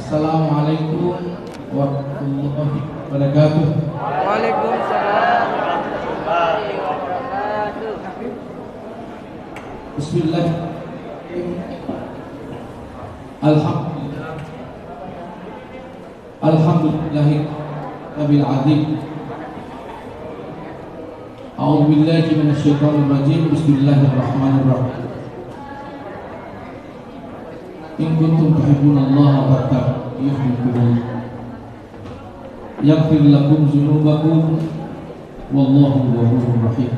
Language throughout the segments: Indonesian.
Assalamualaikum warahmatullahi wabarakatuh. Waalaikumsalam warahmatullahi wabarakatuh. Bismillah. Alhamdulillah. Alhamdulillahi rabbil alamin. A'udzu billahi minasyaitonir rajim. Bismillahirrahmanirrahim. In kuntum tuhibbunallaha fattabi'uhu yaghfir lakum dzunubakum wallahu ghafurur rahim.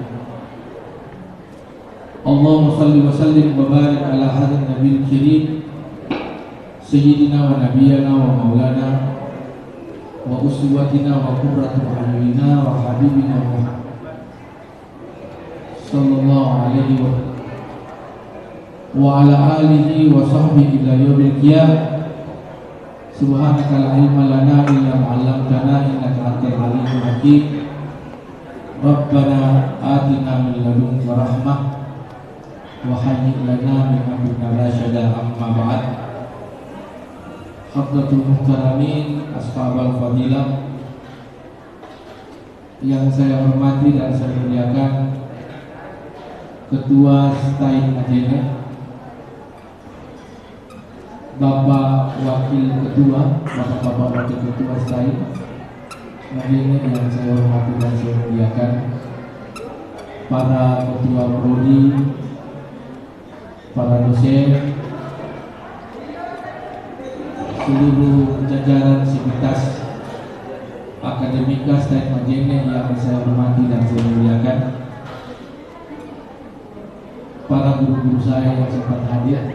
Allahumma shalli wa sallim wa barik ala hadin nabiyil karim sayyidina wa nabiyyina wa maulana wa uswatina wa qurratu a'yunina wa habibina Muhammad sallallahu alaihi wa ala alihi wa sahbihi ila yaumil qiyamah. Subhanaka la ilma lana illa ma 'allamtana innaka antal alimul hakim. Rabbana atina min ladunka rahmah wa hayyi' lana min amrina rashada. Amma ba'd. Hadratul muhtaramin ashabal fadilah yang saya hormati dan saya muliakan, Ketua Stain Majene, Bapak Wakil Ketua, Bapak-bapak Wakil Ketua Stain Majene yang saya hormati dan saya muliakan, para Ketua Prodi, para dosen, seluruh jajaran sivitas akademika Stain Majene yang saya hormati dan saya muliakan, para guru-guru saya yang sempat hadir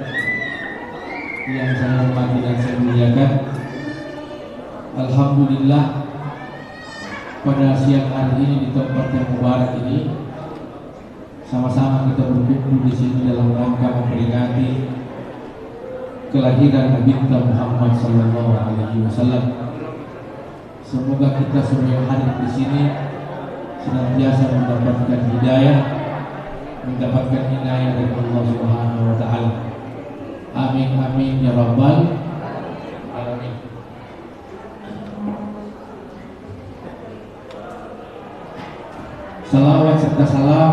yang saya hormati dan saya muliakan. Alhamdulillah, pada siang hari ini di tempat yang mubarak ini sama-sama kita berkumpul di sini dalam rangka memperingati kelahiran Nabi kita Muhammad sallallahu alaihi wasallam. Semoga kita semua yang hadir di sini senantiasa mendapatkan hidayah, mendapatkan inayah dari Allah Subhanahu wa taala. Amin amin ya rabbal alamin. Salawat serta salam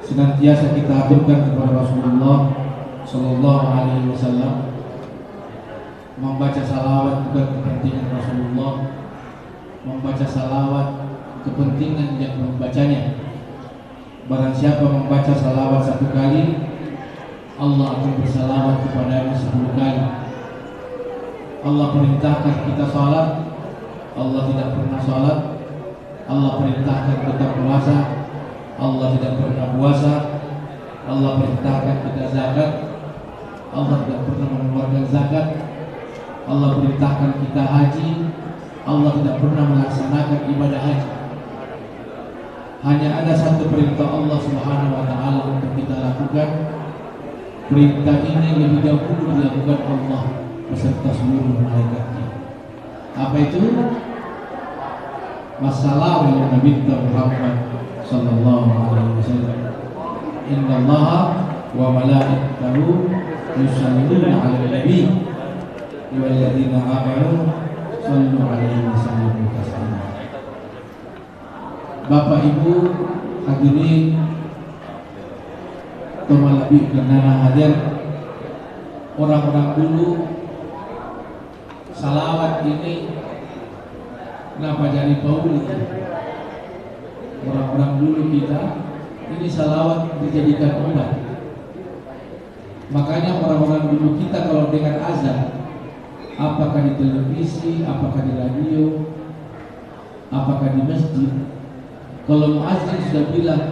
senantiasa kita aturkan kepada Rasulullah sallallahu alaihi wasallam. Membaca salawat bukan kepentingan Rasulullah, membaca salawat kepentingan yang membacanya. Barang siapa membaca salawat satu kali, Allah akan bersalawat kepadanya 10 kali. Allah perintahkan kita salat, Allah tidak pernah salat. Allah perintahkan kita puasa, Allah tidak pernah puasa. Allah perintahkan kita zakat, Allah tidak pernah mengeluarkan zakat. Allah perintahkan kita haji, Allah tidak pernah melaksanakan ibadah haji. Hanya ada satu perintah Allah Subhanahu wa taala untuk kita lakukan. Perintah ini lebih dahulu dilakukan Allah beserta seluruh malaikatnya. Apa itu? Masalah yang Nabi Muhammad sallallahu alaihi wasallam. Innallaha wa malaikatahu yusholluna 'alan nabi walladzina amanu shallu 'alaihi wa sallimu taslima. Bapak Ibu hadirin Tuhan lebih kenana hadir, orang-orang dulu salawat ini kenapa jadi pauli? Orang-orang dulu kita ini salawat dijadikan obat. Makanya orang-orang dulu kita kalau dengar azan, apakah di televisi, apakah di radio, apakah di masjid, kalau muazzin sudah bilang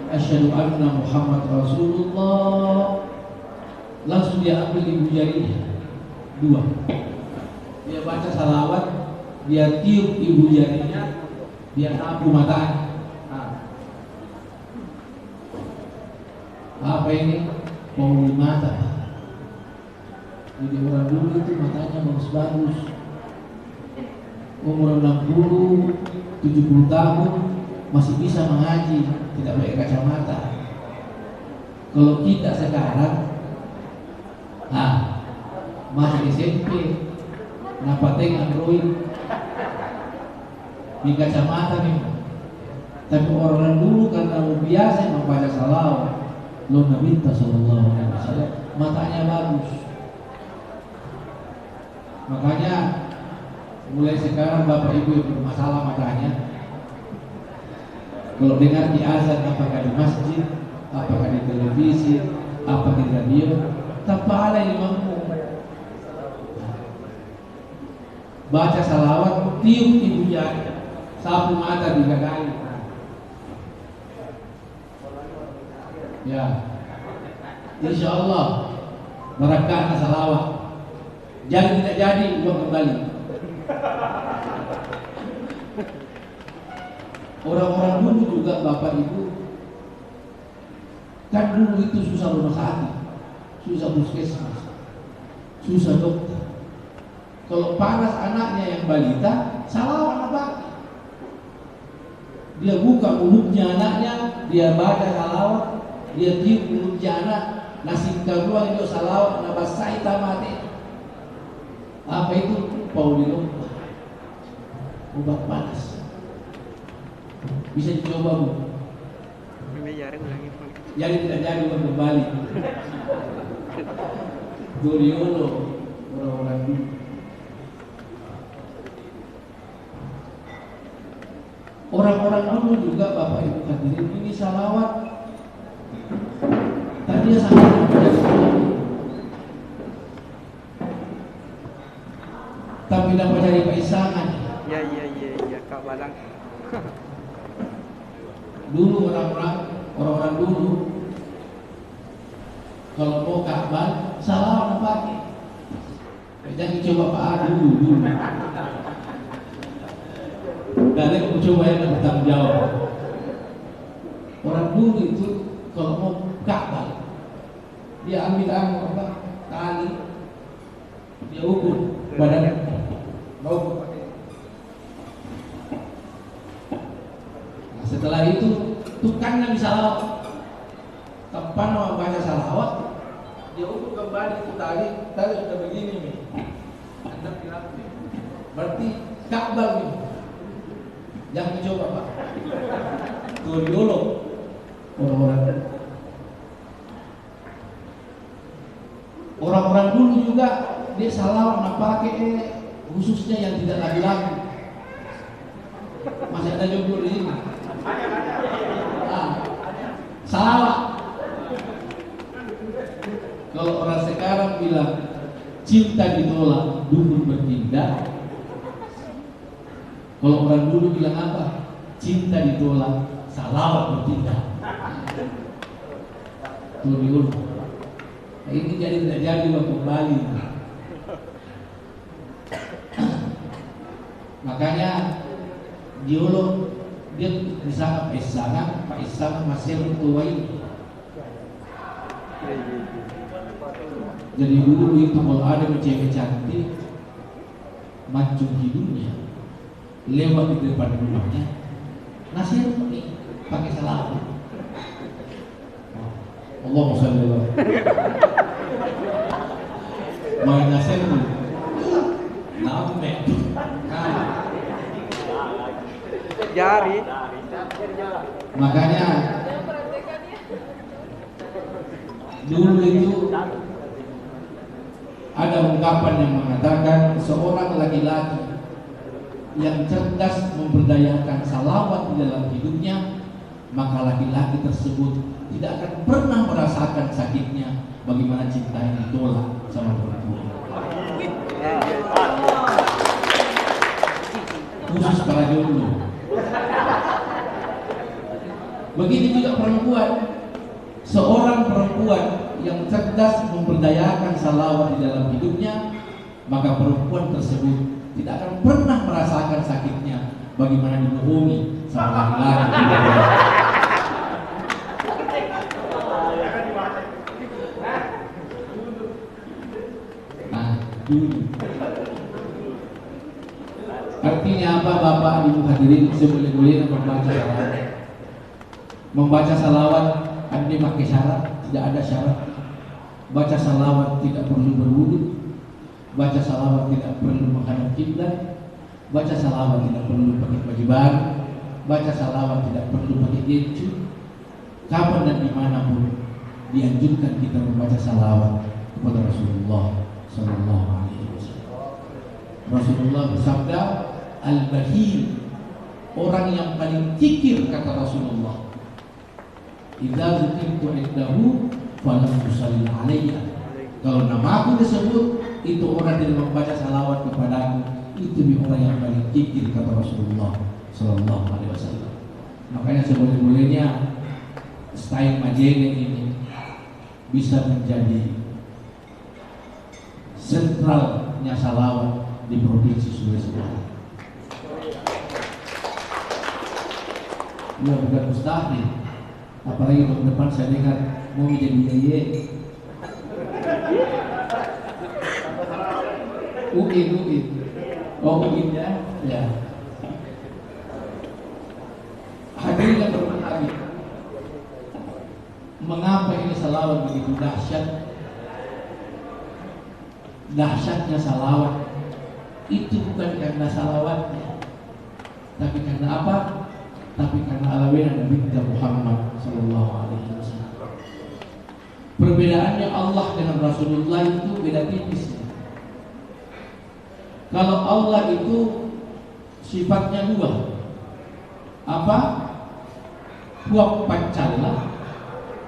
asyhadu anna Muhammad Rasulullah, langsung dia ambil ibu jarinya 2. Dia baca salawat, dia tiup ibu jarinya, dia sapu matanya. Apa ini? Pauli mata. Jadi orang dulu itu matanya bagus-bagus. Umur 60, 70 tahun masih bisa mengaji, tidak pakai kacamata. Kalau kita sekarang, masih SMP, Napa teng Android, di kacamata nih. Tapi orang dulu karena biasa membaca salawat, lo Nabi Sallallahu Alaihi Wasallam matanya bagus. Makanya mulai sekarang bapak ibu yang bermasalah matanya, kalau dengar di azan apakah di masjid, apakah di televisi, apa di radio, tanpa ada yang mampu baca salawat, tiup ibu jari, sapu mata 3 kali. Ya, insya Allah berkah salawat. Jadi tidak jadi uang kembali. Orang-orang dulu juga bapak ibu, kan dulu itu susah rumah sakit, susah puskesmas, susah dokter. Kalau panas anaknya yang balita, salawat apa? Dia buka mulutnya anaknya, dia baca salawat, dia tiup mulutnya anak, nasi kedua itu salawat, nabasai tamate. Apa itu? Paulino, obat panas. Bisa dicoba bu. Jadi tidak jadi uang kembali. Duriolo orang-orang dulu. Orang-orang dulu juga bapak ibu hadirin ini salawat. Tadinya sangat menjadi tapi dapat dari paisangan. Ya Kak Balang. Dulu orang-orang dulu kalau mau Ka'bah salawat pakai. Jangan coba Pak dulu. Dan aku coba yang bertanggung jawab. Orang dulu itu kalau mau Ka'bah dia ambil tali, dia ukur badannya. Setelah itu tukangnya bisa salawat. Kapan mau baca salawat, dia ukur kembali itu tali sudah begini nih. Anda bilang nih, berarti Ka'bah nih. Jangan dicoba Pak. Duriolo orang-orang dulu juga dia salawat nak pakai khususnya yang tidak laki-laki. Masih ada jomblo di sini. Salawat. Kalau orang sekarang bilang cinta ditolak, dukun bertindak. Kalau orang dulu bilang apa? Cinta ditolak, salawat bertindak. Tuh dulu. Nah, ini jadi tidak jadi waktu kembali. Makanya diolog dia disana Pak Isang masih tua ini. Jadi dulu itu kalau ada cewek cantik mancung hidungnya lewat di depan rumahnya, nasihat nih pakai salawat. Allahumma shalli ala main nasihat tuh. Jari. Makanya dulu itu ada ungkapan yang mengatakan seorang laki-laki yang cerdas memberdayakan salawat di dalam hidupnya, maka laki-laki tersebut tidak akan pernah merasakan sakitnya bagaimana cinta yang ditolak sama perempuan. Khusus para jomblo. Begitu juga perempuan. Seorang perempuan yang cerdas memberdayakan salawat di dalam hidupnya, maka perempuan tersebut tidak akan pernah merasakan sakitnya bagaimana dibohongi sama laki-laki. Nah, dulu. Artinya apa Bapak Ibu hadirin seboleh-bolehnya membaca salawat. Membaca salawat ada pakai syarat, tidak ada syarat. Baca salawat tidak perlu berwudu. Baca salawat tidak perlu menghadap kiblat. Baca salawat tidak perlu pakai baju baru. Baca salawat tidak perlu pakai keju. Kapan dan dimanapun dianjurkan kita membaca salawat kepada Rasulullah Sallallahu Alaihi Wasallam. Rasulullah bersabda, al-bahil, orang yang paling kikir, kata Rasulullah, idza zikirtu indahu falam tusalli alayya. Kalau namaku disebut, itu orang yang membaca salawat kepadaku, itu orang yang paling kikir, kata Rasulullah Sallallahu Alaihi Wasallam. Makanya seboleh-bolehnya style Majene ini bisa menjadi sentralnya salawat di provinsi Sulawesi Barat. Ya bukan mustahil. Apalagi tahun depan saya dengar mau menjadi YY. Uin. Oh Uin ya. Hadirin yang berbahagia, mengapa ini salawat begitu dahsyat? Dahsyatnya salawat itu bukan karena salawatnya, tapi karena apa? Tapi karena alawena Nabi kita Muhammad Sallallahu Alaihi Wasallam. Perbedaannya Allah dengan Rasulullah itu beda tipis. Kalau Allah itu sifatnya dua, apa? Huwab pancalla,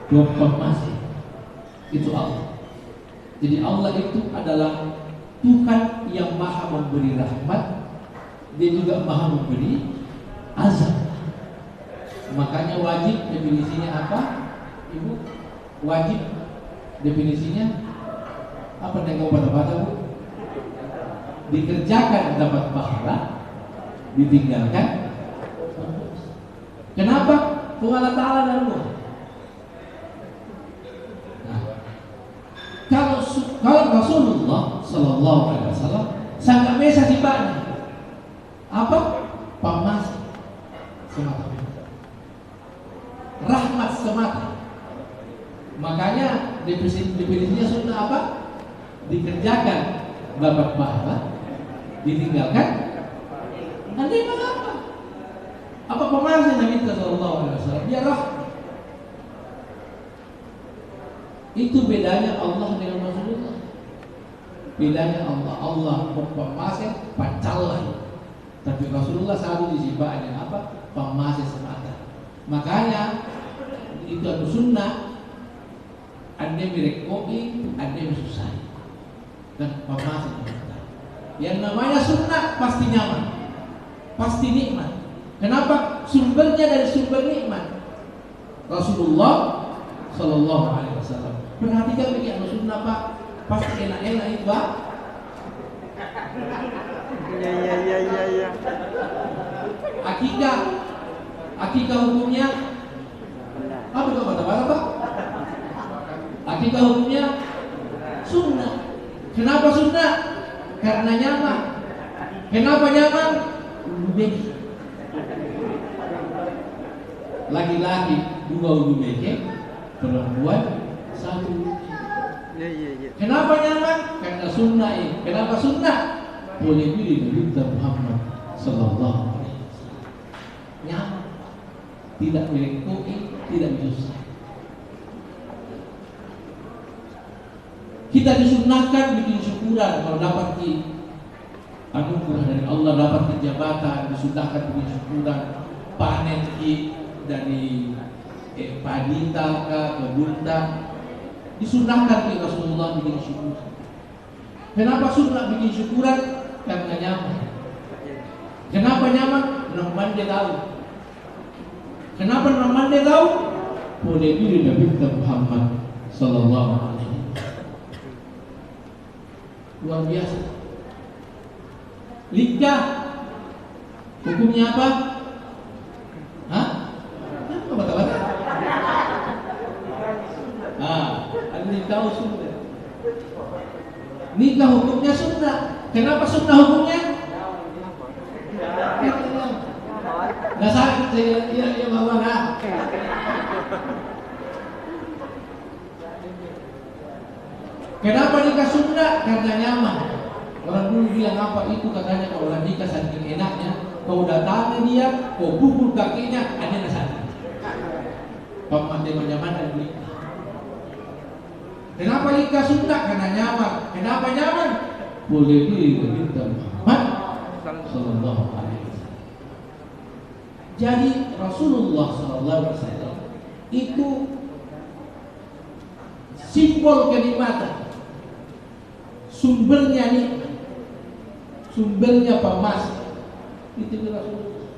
huwab pemasi. Itu Allah. Jadi Allah itu adalah Tuhan yang maha memberi rahmat, dia juga maha memberi azab. Makanya wajib definisinya apa? Ibu, wajib definisinya apa? Tengok bata-bata Bu. Dikerjakan dapat pahala, ditinggalkan. Kenapa? Allah Ta'ala dan Allah. Nah, kalau Rasulullah Sallallahu Alaihi Wasallam sangat mesa sifatnya apa? Pamas semata, rahmat semata. Makanya definisinya sunnah apa? Dikerjakan dapat pahala, ditinggalkan nanti apa? Apa pemahaman Nabi Sallallahu Alaihi Wasallam? Dia rahmat. Itu bedanya Allah dengan Rasulullah. Bedanya Allah pemahaman pancalla. Tapi Rasulullah selalu disibukkan apa? Pemahaman semata. Makanya itu adu sunnah. Anda merekoi, Anda susah. Dan pemahaman semata. Yang namanya sunnah pasti nyaman, pasti nikmat. Kenapa? Sumbernya dari sumber nikmat. Rasulullah Sallallahu Alaihi Wasallam. Perhatikan begini, sunnah Pak, pasti enak-enak itu Pak. Iya. Akikah hukumnya apa? Kau kata-kata Pak? Akikah hukumnya sunnah. Kenapa sunnah? Karena nyaman. Kenapa nyaman? Begi. Laki-laki 2 ulu beki, perempuan 1 ulu. Iya. Kenapa nyaman? Karena sunnah ini. Kenapa sunnah? Boleh pilih Nabi Muhammad Sallallahu Alaihi Wasallam. Nyaman, tidak merekoi, tidak menyusahkan. Kita disunnahkan bikin syukuran kalau dapat anugerah dari Allah, dapat jabatan, disunnahkan bikin syukuran, panen dari padita ke kebunta, disunahkan di Rasulullah bikin syukuran. Kenapa sunnah bikin syukuran? Karena nyaman. Kenapa nyaman? Nyaman dia tahu. Kenapa nyaman dia tahu? Boleh diri Nabi Muhammad Sallallahu Alaihi Wasallam. Luar biasa. Nikah hukumnya apa? Hah? Bata-bata. Ada nikah sunnah. Nikah hukumnya sunnah. Kenapa sunnah hukumnya? Nggak sakit saya, ya bapak nggak. Kenapa nikah sunnah? Karena nyaman. Orang dulu bilang apa itu, katanya kalau orang nikah saking enaknya, kau datangi dia, kau pukul kakinya, ada nasanya. Pemati zaman dan nikah. Kenapa nikah sunnah? Karena nyaman. Kenapa nyaman? Boleh kita Muhammad Sallallahu Alaihi Wasallam. Jadi Rasulullah Sallallahu Alaihi Wasallam itu simbol kenikmatan, sumbernya nikmat, sumbernya pemas. Itu Rasulullah.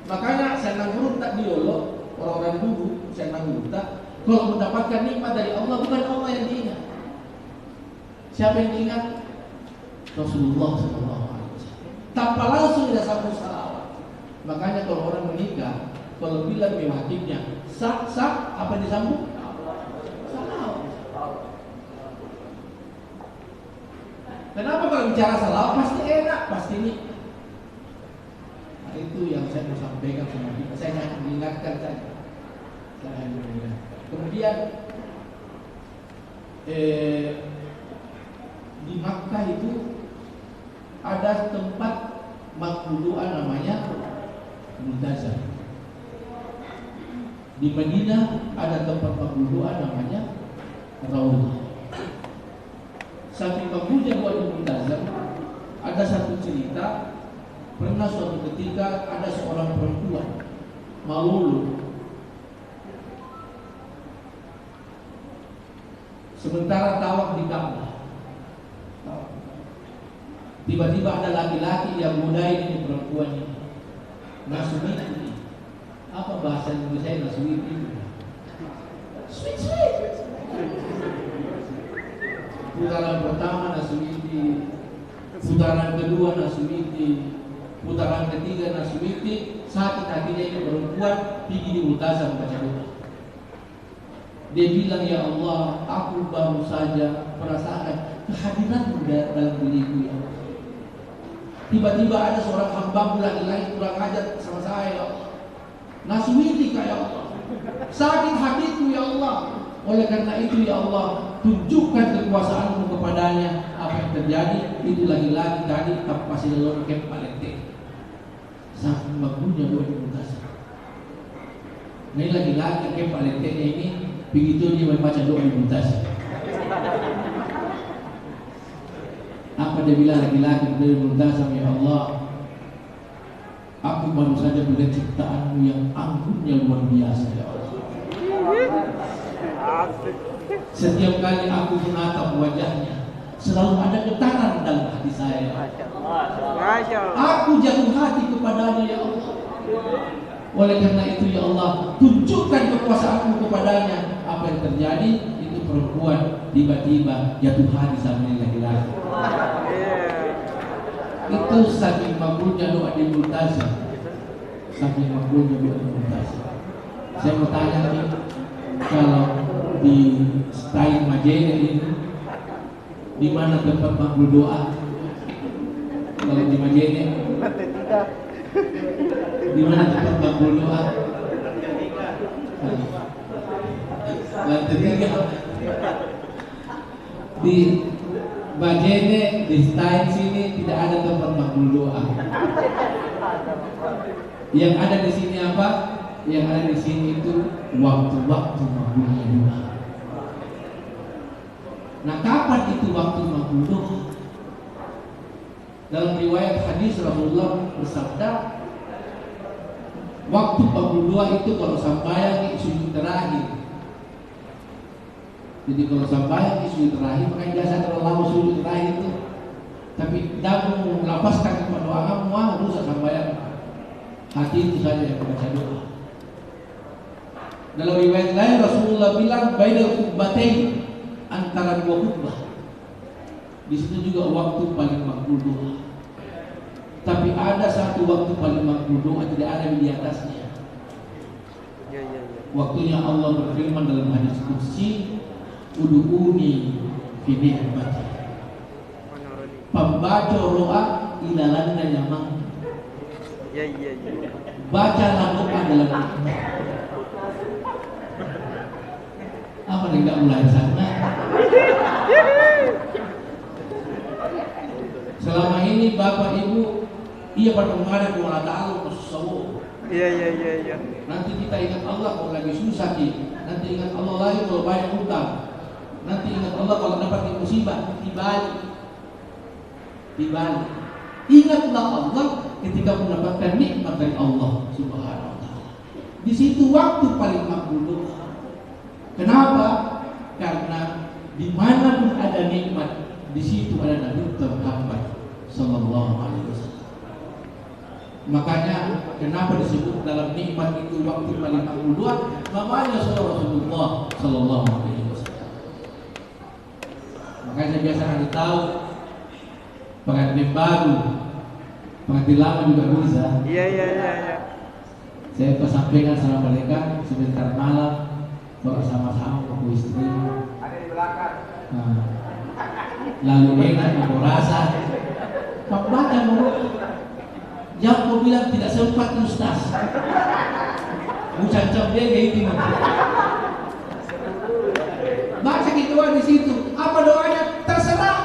Makanya saya nanggur tak diolok orang-orang dulu, saya nanggur tak. Kalau mendapatkan nikmat dari Allah, bukan Allah yang diingat. Siapa yang diingat? Rasulullah SAW. Tanpa langsung tidak sambung salawat. Makanya kalau orang menikah, kalau bilang mewakilnya, sak apa disambung? Salawat. Kenapa kalau bicara salawat pasti enak, pasti nikmat. Nah, itu yang saya mau sampaikan sama kita. Saya hanya mengingatkan saja. Saya hanya mengingatkan. Kemudian di Makkah itu ada tempat makbuluan namanya Muntazah. Di Madinah ada tempat makbuluan namanya Raudhah. Saking bagusnya buat di Muntazah, ada satu cerita. Pernah suatu ketika ada seorang perempuan maulud. Sementara tawaf di Ka'bah, tiba-tiba ada laki-laki yang mudai ini perempuan ini. Naswiti. Apa bahasa Indonesia naswiti? Sweet. Putaran pertama naswiti, putaran kedua naswiti, putaran ketiga naswiti. Sakit hatinya ini perempuan pergi di Muntazah membaca doa. Dia bilang, ya Allah, aku baru saja merasakan kehadiran-Mu dalam diriku, ya Allah. Tiba-tiba ada seorang hamba-Mu laki-laki kurang ajar sama saya, ya Allah. Naswiti ya Allah. Sakit hatiku, ya Allah. Oleh karena itu, ya Allah, tunjukkan kekuasaan-Mu kepadanya. Apa yang terjadi? Itu laki-laki tadi tak pasti lelor kem palete. Saking bagusnya doa di Muntazah. Nah, ini laki-laki kem paletenya ini. Begitu dia membaca doa di Muntazah. Apa dia bilang laki-laki dari Muntazah, ya Allah, aku baru saja melihat ciptaan-Mu yang anggunnya luar biasa, ya Allah. Setiap kali aku menatap wajahnya, selalu ada getaran dalam hati saya. Aku jatuh hati kepadanya, ya Allah. Oleh karena itu, ya Allah, tunjukkan kekuasaan-Mu kepadanya. Apa yang terjadi? Itu perempuan tiba-tiba jatuh hati sama laki-laki. Itu saking makbulnya doa di Muntazah. Saking makbulnya doa di Muntazah. Saya mau tanya nih, kalau di Stein Majene ini, di mana tempat makbul doa? Kalau di Majene, di mana tempat makbul doa? Lantai 3. Di Majene, di Stein sini tidak ada tempat makbul doa. Yang ada di sini apa? Yang ada di sini itu waktu-waktu makbulnya doa. Nah, kapan itu waktu makbul doa? Dalam riwayat hadis Rasulullah bersabda, waktu makbul doa itu kalau sampai sujud terakhir. Jadi kalau sampai sujud terakhir, makanya biasa kalau lama sujud terakhir itu, tapi jangan melepaskan kepada doa kamu, harus sampai hati itu saja yang membaca doa. Dalam riwayat lain Rasulullah bilang bainal khutbatain, antara dua khutbah. Di situ juga waktu paling makbul doa. Tapi ada satu waktu paling makbul doa tidak ada di atasnya. Waktunya Allah berfirman dalam hadis qudsi, ud'uni fi ni'mati. Pembaca doa ilalanna yamang. Bacalah doa dalam nikmat. Apa nih, enggak mulai sana? ini Bapak Ibu iya pada menghadap Allah Ta'ala bersawu. Iya. Nanti kita ingat Allah kalau lagi susah Ki. Nanti ingat Allah lagi kalau banyak utang. Nanti ingat Allah kalau dapat musibah. Dibalik. Ingatlah Allah ketika mendapatkan nikmat dari Allah Subhanahu wa Ta'ala. Di situ waktu paling makbul. Kenapa? Karena di mana pun ada nikmat, di situ ada Nabi Muhammad sallallahu alaihi wasallam. Makanya kenapa disebut dalam nikmat itu waktu paling makbul? Namanya Rasulullah sallallahu alaihi wasallam. Makanya saya biasa kasih tahu pengantin baru, pengantin lama juga bisa. Iya. Saya sampaikan salam mereka sebentar malam baru sama-sama ke istri. Ada di belakang. Nah, lalu enak aku rasa Pak baca mau yang kau bilang tidak sempat Ustaz. Ucap-ucap dia kayak gitu. Baca gitu di situ. Apa doanya? Terserah.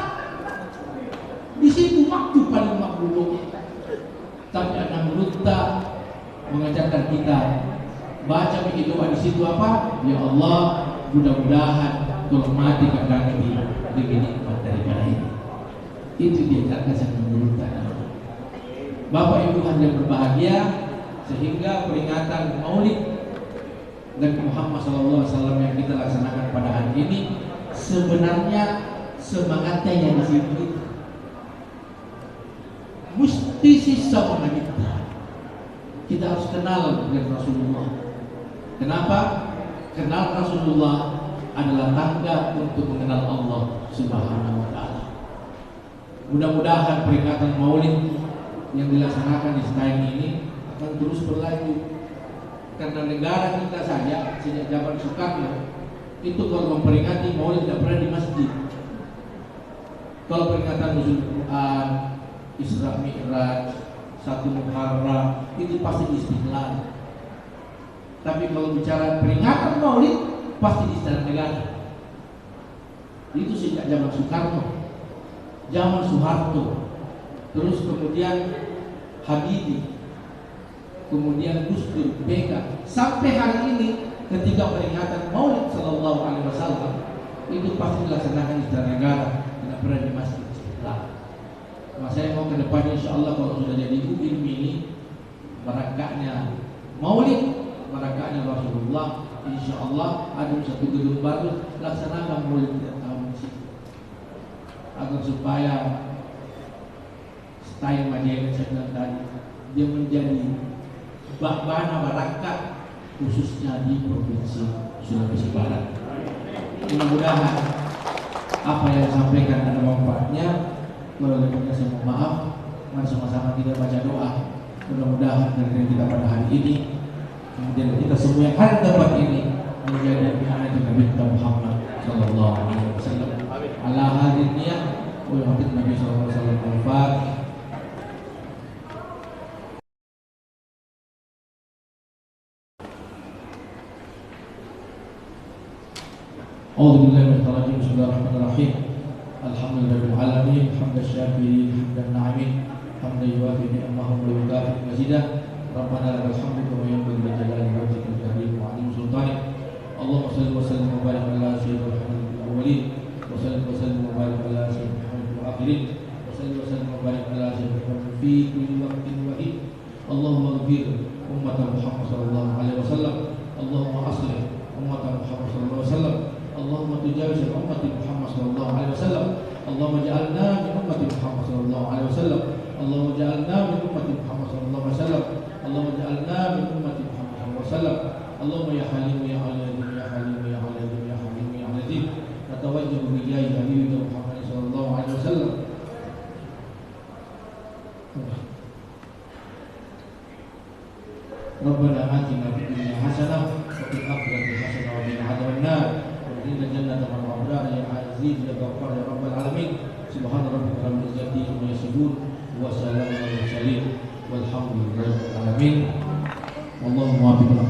Di situ waktu paling makbul. Tapi ada meruta mengajarkan kita baca begitu di situ apa? Ya Allah, mudah-mudahan kalau mati kadang ini lebih nikmat daripada ini. Itu dia kata saya meruta. Bapak Ibu hadirin berbahagia, sehingga peringatan Maulid Nabi Muhammad SAW yang kita laksanakan pada hari ini sebenarnya semangatnya yang di situ mesti sisa kita. Kita harus kenal dengan Rasulullah. Kenapa? Kenal Rasulullah adalah tangga untuk mengenal Allah Subhanahu wa Ta'ala. Mudah-mudahan peringatan Maulid yang dilaksanakan di Senayan ini akan terus berlanjut. Karena negara kita saja sejak zaman Soekarno itu kalau memperingati Maulid tidak pernah di masjid. Kalau peringatan Nuzul Quran, Isra Mi'raj, 1 Muharram itu pasti di Istiqlal. Tapi kalau bicara peringatan Maulid pasti di Istana Negara. Itu sejak zaman Soekarno, zaman Soeharto, terus kemudian Habibie, kemudian Gus Dur, BK, sampai hari ini ketika peringatan Maulid Sallallahu Alaihi Wasallam itu pasti dilaksanakan di Istana Negara, tidak pernah di Masjid Istiqlal. Nah, saya mau ke depannya insya Allah kalau sudah jadi ilmu ini barakahnya Maulid, barakahnya Rasulullah, insya Allah ada satu gedung baru laksanakan Maulid di tahun ini agar supaya style Madinah saya bilang tadi dia menjadi bana barakah khususnya di provinsi Sulawesi Barat. Mudah-mudahan apa yang disampaikan ada manfaatnya. Kalau lebihnya saya mohon maaf. Mari sama-sama kita baca doa. Mudah-mudahan dari kita pada hari ini, kemudian kita semua yang ada di tempat ini menjadi anak Nabi Muhammad Sallallahu Alaihi Wasallam. Ala hadinnya, wa hadith Nabi Sallallahu Alaihi Wasallam. أعوذ بالله من الشيطان الرجيم. بسم الله الرحمن الرحيم. الحمد لله رب العالمين حمد الشاكرين حمد الناعمين حمد يوافي نعمه ويكافئ مزيده. ربنا لك الحمد كما ينبغي لجلال وجهك الكريم وعظيم سلطانك. اللهم صل وسلم وبارك على سيدنا محمد في الاولين وصل وسلم وبارك على سيدنا محمد في الاخرين وصل وسلم وبارك على سيدنا محمد في كل وقت وحيد. اللهم اغفر امه محمد صلى الله عليه وسلم. اللهم اصلح امه محمد صلى الله عليه وسلم. اللهم تجاوز أمة محمد صلى الله عليه وسلم. اللهم اجعلنا من أمة محمد صلى الله عليه وسلم. اللهم اجعلنا من أمة محمد صلى الله عليه وسلم. اللهم اجعلنا من أمة محمد صلى الله عليه وسلم. اللهم يا حليم يا عليم يا حليم يا عليم يا حليم يا عليم نتوجه بجاه حبيبك محمد صلى الله عليه وسلم. ربنا آتنا في الدنيا حسنة وفي الآخرة حسنة وقنا عذاب النار. إن الجنة مع الأبرار يا عزيز يا غفار يا رب العالمين. سبحان ربك رب العزة عما يصفون وسلام على المرسلين والحمد لله رب العالمين. اللهم وفقنا